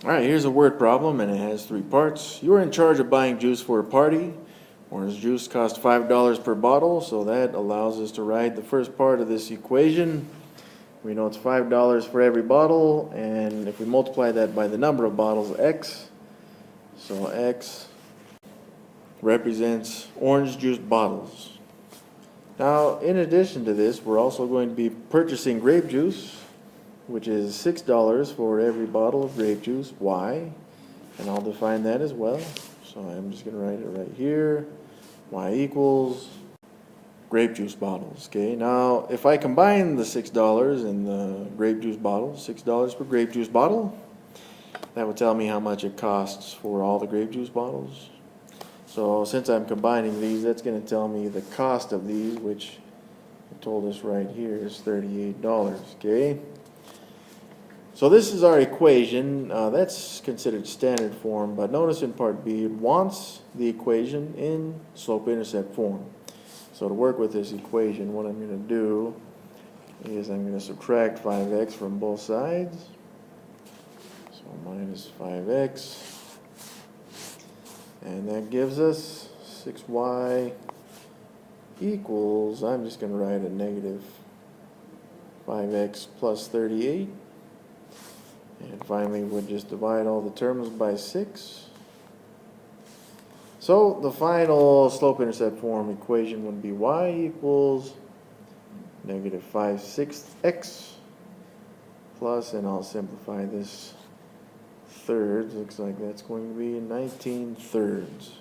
Alright, here's a word problem and it has three parts. You are in charge of buying juice for a party. Orange juice costs $5 per bottle, so that allows us to write the first part of this equation. We know it's $5 for every bottle, and if we multiply that by the number of bottles, x, so x represents orange juice bottles. Now, in addition to this, we're also going to be purchasing grape juice, which is $6 for every bottle of grape juice, y, and I'll define that as well. So I'm just going to write it right here, y equals grape juice bottles. Okay, now if I combine the $6 and the grape juice bottle, $6 per grape juice bottle, that would tell me how much it costs for all the grape juice bottles. So since I'm combining these, that's going to tell me the cost of these, which it told us right here is $38. Okay. So this is our equation. That's considered standard form, but notice in part B, it wants the equation in slope-intercept form. So to work with this equation, what I'm going to do is I'm going to subtract 5x from both sides. So minus 5x. And that gives us 6y equals, I'm just going to write a negative 5x plus 38. And finally, we'll just divide all the terms by 6. So the final slope-intercept form equation would be y equals negative 5/6 x plus, and I'll simplify this, thirds. Looks like that's going to be 19 thirds.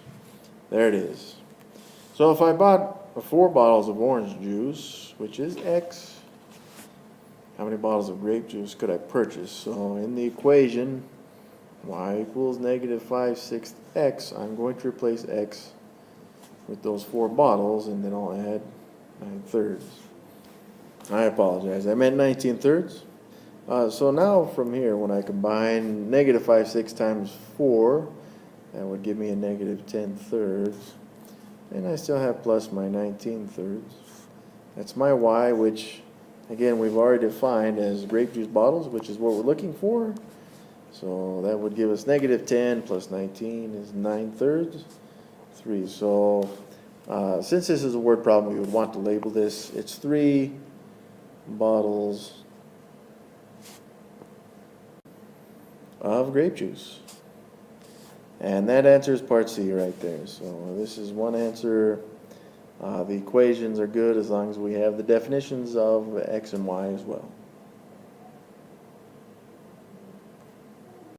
There it is. So if I bought 4 bottles of orange juice, which is x, how many bottles of grape juice could I purchase? So in the equation, y equals negative 5/6 x, I'm going to replace x with those 4 bottles, and then I'll add 9 thirds. I apologize, I meant 19 thirds. So now from here, when I combine negative 5/6 times 4, that would give me a negative 10 thirds. And I still have plus my 19 thirds. That's my y, which again we've already defined as grape juice bottles, which is what we're looking for. So that would give us negative 10 plus 19 is 9 thirds, 3. So since this is a word problem, we would want to label this. It's 3 bottles of grape juice. And that answers part C right there. So this is one answer. The equations are good as long as we have the definitions of x and y as well.